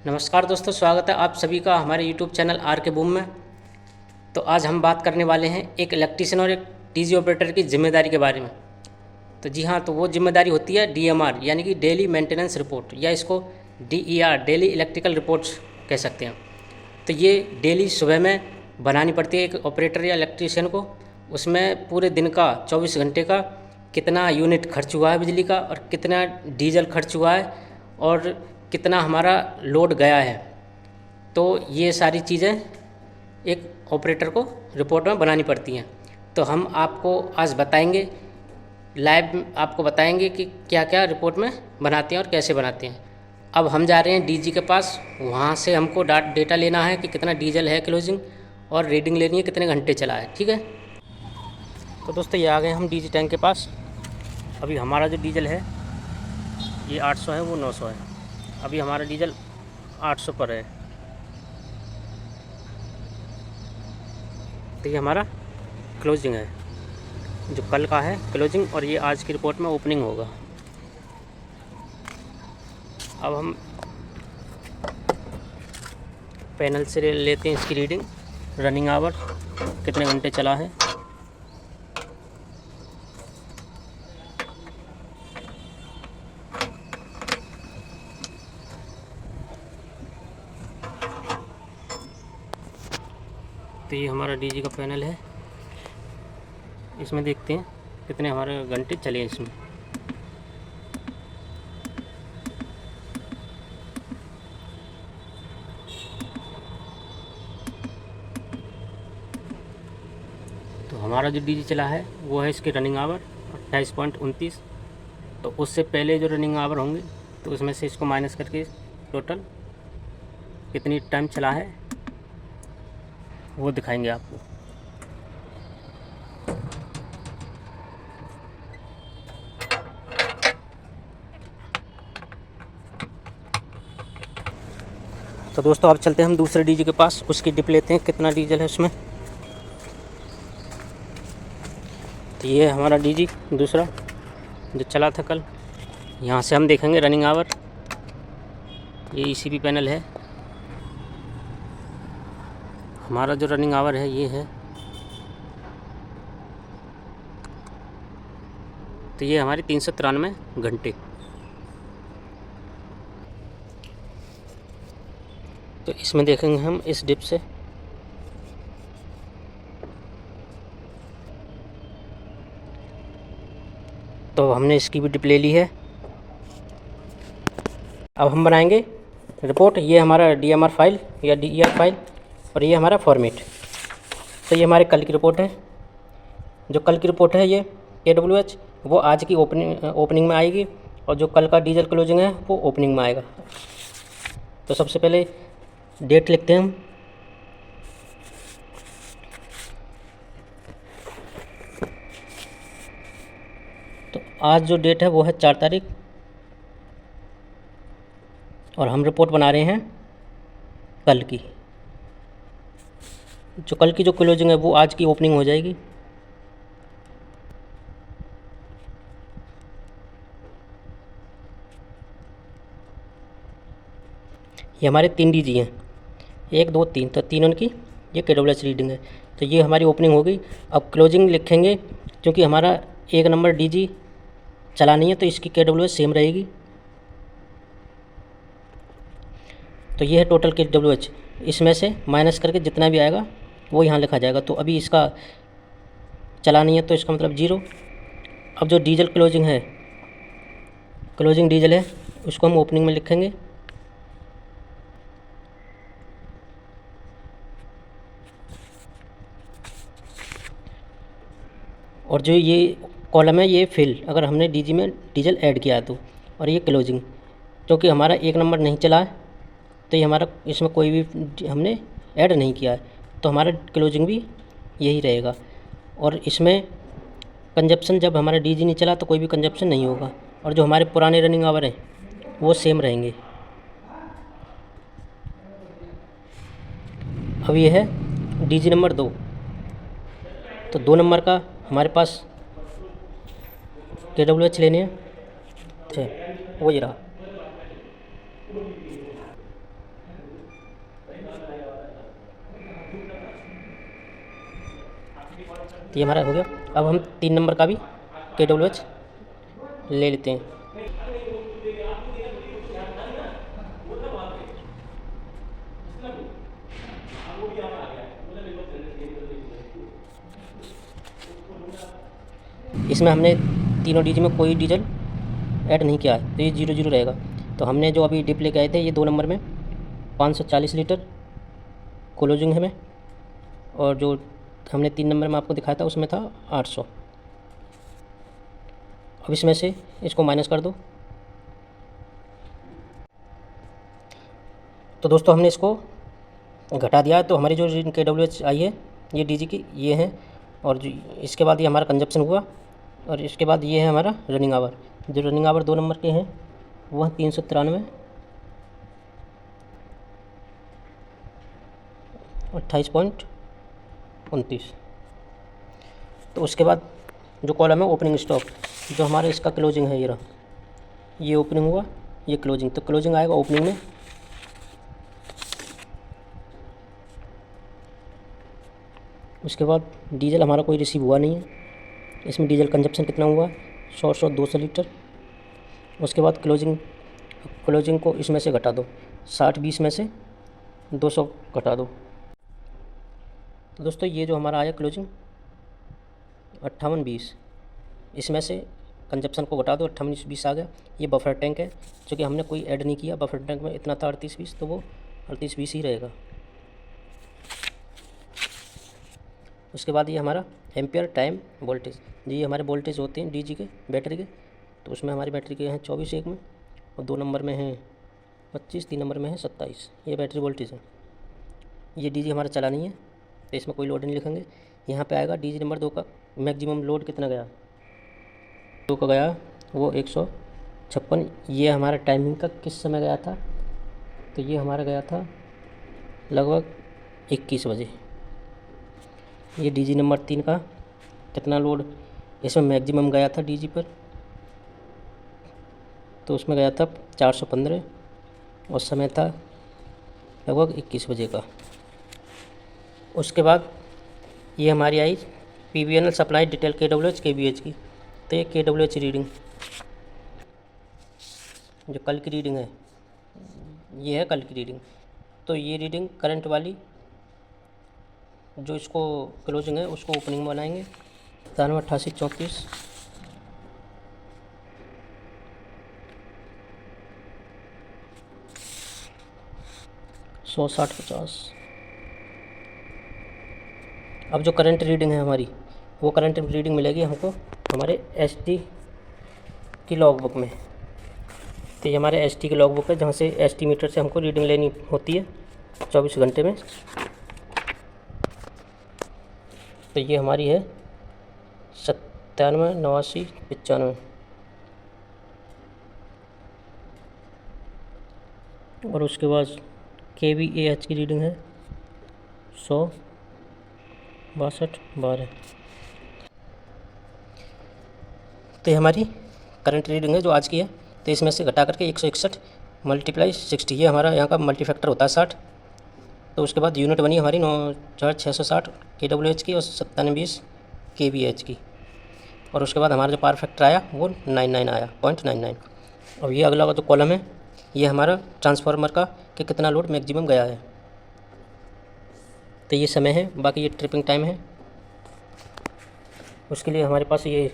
नमस्कार दोस्तों, स्वागत है आप सभी का हमारे YouTube चैनल आर के बूम में। तो आज हम बात करने वाले हैं एक इलेक्ट्रीशियन और एक डीजी ऑपरेटर की जिम्मेदारी के बारे में। तो जी हाँ, तो वो जिम्मेदारी होती है डीएमआर यानी कि डेली मेंटेनेंस रिपोर्ट, या इसको डीईआर डेली इलेक्ट्रिकल रिपोर्ट्स कह सकते हैं। तो ये डेली सुबह में बनानी पड़ती है एक ऑपरेटर या इलेक्ट्रीशियन को। उसमें पूरे दिन का 24 घंटे का कितना यूनिट खर्च हुआ है बिजली का, और कितना डीजल खर्च हुआ है, और कितना हमारा लोड गया है। तो ये सारी चीज़ें एक ऑपरेटर को रिपोर्ट में बनानी पड़ती हैं। तो हम आपको आज बताएंगे, लाइव आपको बताएंगे कि क्या क्या रिपोर्ट में बनाते हैं और कैसे बनाते हैं। अब हम जा रहे हैं डीजी के पास, वहाँ से हमको डेटा लेना है कि कितना डीजल है क्लोजिंग, और रीडिंग लेनी है कितने घंटे चला है। ठीक है, तो दोस्तों ये आ गए हम डीजी टैंक के पास। अभी हमारा जो डीजल है ये 800 है, वो 900 है। अभी हमारा डीजल 800 पर है। तो ये हमारा क्लोजिंग है, जो कल का है क्लोजिंग, और ये आज की रिपोर्ट में ओपनिंग होगा। अब हम पैनल से लेते हैं इसकी रीडिंग, रनिंग आवर कितने घंटे चला है। तो ये हमारा डीजी का पैनल है, इसमें देखते हैं कितने हमारे घंटे चले हैं इसमें। तो हमारा जो डीजी चला है वो है इसके रनिंग आवर 28.29। तो उससे पहले जो रनिंग आवर होंगे तो उसमें से इसको माइनस करके टोटल कितनी टाइम चला है वो दिखाएंगे आपको। तो दोस्तों अब चलते हैं हम दूसरे डीजी के पास, उसकी डिप लेते हैं कितना डीजल है उसमें। तो ये है हमारा डीजी दूसरा जो चला था कल। यहाँ से हम देखेंगे रनिंग आवर, ये ईसीबी पैनल है। हमारा जो रनिंग आवर है ये है, तो ये हमारी 393 घंटे। तो इसमें देखेंगे हम इस डिप से, तो हमने इसकी भी डिप ले ली है। अब हम बनाएंगे रिपोर्ट। ये हमारा डीएमआर फाइल या डीईआर फाइल, और ये हमारा फॉर्मेट। तो ये हमारे कल की रिपोर्ट है। जो कल की रिपोर्ट है ये KWH, वो आज की ओपनिंग में आएगी, और जो कल का डीजल क्लोजिंग है वो ओपनिंग में आएगा। तो सबसे पहले डेट लिखते हैं हम। तो आज जो डेट है वो है 4 तारीख, और हम रिपोर्ट बना रहे हैं कल की। जो कल की जो क्लोजिंग है वो आज की ओपनिंग हो जाएगी। ये हमारे 3 डीजी हैं, 1 2 3, तो तीनों की ये KWH रीडिंग है। तो ये हमारी ओपनिंग होगी। अब क्लोजिंग लिखेंगे, क्योंकि हमारा 1 नंबर डीजी चला नहीं है तो इसकी KWH सेम रहेगी। तो ये है टोटल KWH, इसमें से माइनस करके जितना भी आएगा वो यहाँ लिखा जाएगा। तो अभी इसका चला नहीं है तो इसका मतलब 0। अब जो डीजल क्लोजिंग है, क्लोजिंग डीजल है, उसको हम ओपनिंग में लिखेंगे। और जो ये कॉलम है ये फिल, अगर हमने डीजी में डीजल ऐड किया है तो। और ये क्लोजिंग, क्योंकि हमारा 1 नंबर नहीं चला है तो ये हमारा इसमें कोई भी हमने ऐड नहीं किया है, तो हमारा क्लोजिंग भी यही रहेगा। और इसमें कंजप्शन, जब हमारा डीजी नहीं चला तो कोई भी कंजप्शन नहीं होगा, और जो हमारे पुराने रनिंग आवर हैं वो सेम रहेंगे। अब ये है डीजी नंबर 2। तो 2 नंबर का हमारे पास KWH लेने हैं। अच्छा, वो ये रहा। तो ये हमारा हो गया। अब हम 3 नंबर का भी KWH ले लेते हैं। इसमें हमने तीनों डीजी में कोई डीजल ऐड नहीं किया है, तो ये 0 0 रहेगा। तो हमने जो अभी डिप लेके आए थे ये 2 नंबर में 540 लीटर क्लोजिंग है में, और जो हमने 3 नंबर में आपको दिखाया था उसमें था 800। अब इसमें से इसको माइनस कर दो। तो दोस्तों हमने इसको घटा दिया, तो हमारी जो KWH आई है ये डीजी की ये है, और जो इसके बाद ये हमारा कंजप्शन हुआ, और इसके बाद ये है हमारा रनिंग आवर। जो रनिंग आवर 2 नंबर के हैं वो है 393 28.29। तो उसके बाद जो कॉलम है ओपनिंग स्टॉक, जो हमारा इसका क्लोजिंग है ये रहा, ये ओपनिंग हुआ ये क्लोजिंग, तो क्लोजिंग आएगा ओपनिंग में। उसके बाद डीजल हमारा कोई रिसीव हुआ नहीं है, इसमें डीजल कंजप्शन कितना हुआ 100 200 लीटर। उसके बाद क्लोजिंग को इसमें से घटा दो, 60-20 में से 200 घटा दो। तो दोस्तों ये जो हमारा आया क्लोजिंग 58-20, इसमें से कंजप्शन को घटा दो, 58-20 आ गया। ये बफर टैंक है, क्योंकि हमने कोई ऐड नहीं किया। बफर टैंक में इतना था 38-20, तो वो 38-20 ही रहेगा। उसके बाद ये हमारा एम्पियर टाइम वोल्टेज, ये हमारे वोल्टेज होते हैं डीजी के बैटरी के। तो उसमें हमारी बैटरी के हैं 24 एक में, और 2 नंबर में हैं 25, 3 नंबर में है 27। ये बैटरी वोल्टेज है। ये डीजी हमारा चला नहीं है, तो इसमें कोई लोड नहीं लिखेंगे। यहाँ पे आएगा डीजी नंबर 2 का मैक्सिमम लोड कितना गया, 2 का गया वो 156। ये हमारा टाइमिंग का किस समय गया था, तो ये हमारा गया था लगभग 21 बजे। ये डीजी नंबर 3 का कितना लोड इसमें मैक्सिमम गया था डीजी पर, तो उसमें गया था 415, और समय था लगभग 21 बजे का। उसके बाद ये हमारी आई PVNL supply detail KWH KVH की। तो ये KWH रीडिंग जो कल की रीडिंग है, ये है कल की रीडिंग। तो ये रीडिंग करंट वाली जो इसको क्लोजिंग है उसको ओपनिंग बनाएंगे। 97 88 34 100 60 50। अब जो करंट रीडिंग है हमारी, वो करंट रीडिंग मिलेगी हमको हमारे ST की लॉग बुक में। तो ये हमारे ST की लॉग बुक है, जहाँ से ST मीटर से हमको रीडिंग लेनी होती है 24 घंटे में। तो ये हमारी है 97 89 95, और उसके बाद KVAH की रीडिंग है 100 62 12। तो ये हमारी करंट रीडिंग है जो आज की है। तो इसमें से घटा करके 161 × 60, ये हमारा यहाँ का मल्टी फैक्टर होता है 60। तो उसके बाद यूनिट बनी हमारी 9660 KWH की और 9720 KVH की, और उसके बाद हमारा जो पावर फैक्टर आया वो 99 आया 0.99। अब ये अगला जो कॉलम है ये हमारा ट्रांसफार्मर का कि कितना लोड मैक्सिमम गया है। तो ये समय है, बाकी ये ट्रिपिंग टाइम है। उसके लिए हमारे पास ये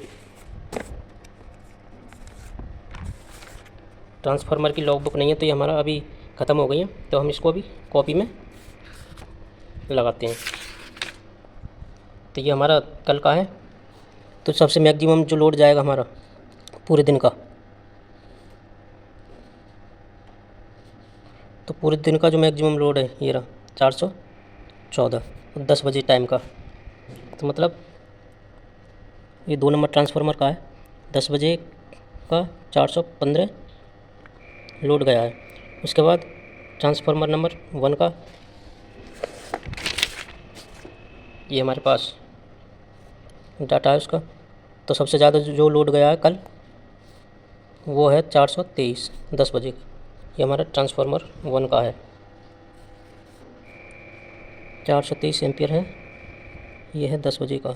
ट्रांसफार्मर की लॉग बुक नहीं है, तो ये हमारा अभी ख़त्म हो गई है। तो हम इसको अभी कॉपी में लगाते हैं। तो ये हमारा कल का है। तो सबसे मैक्सिमम जो लोड जाएगा हमारा पूरे दिन का, तो पूरे दिन का जो मैक्सिमम लोड है ये रहा 414, 10 बजे टाइम का। तो मतलब ये 2 नंबर ट्रांसफार्मर का है, 10 बजे का 415 लोड गया है। उसके बाद ट्रांसफार्मर नंबर 1 का ये हमारे पास डाटा है उसका। तो सबसे ज़्यादा जो लोड गया है कल वो है 423 10 बजे। ये हमारा ट्रांसफार्मर 1 का है, 423 एम्पियर है, ये है 10 बजे का।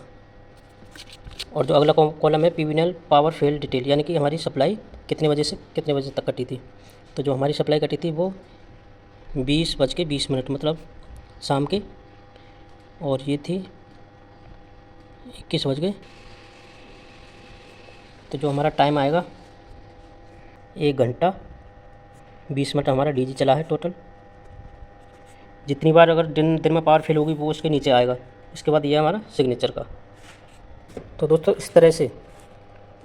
और जो अगला कॉलम है PVNL पावर फेल डिटेल, यानी कि हमारी सप्लाई कितने बजे से कितने बजे तक कटी थी। तो जो हमारी सप्लाई कटी थी वो 20:20 मतलब शाम के, और ये थी 21 बज गए। तो जो हमारा टाइम आएगा 1 घंटा 20 मिनट हमारा DG चला है टोटल। जितनी बार अगर दिन में पावर फेल होगी वो उसके नीचे आएगा। इसके बाद ये हमारा सिग्नेचर का। तो दोस्तों इस तरह से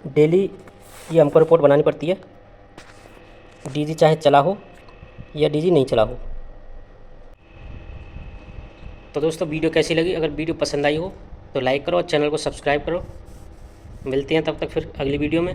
डेली ये हमको रिपोर्ट बनानी पड़ती है, DG चाहे चला हो या DG नहीं चला हो। तो दोस्तों वीडियो कैसी लगी? अगर वीडियो पसंद आई हो तो लाइक करो और चैनल को सब्सक्राइब करो। मिलते हैं तब तक फिर अगली वीडियो में।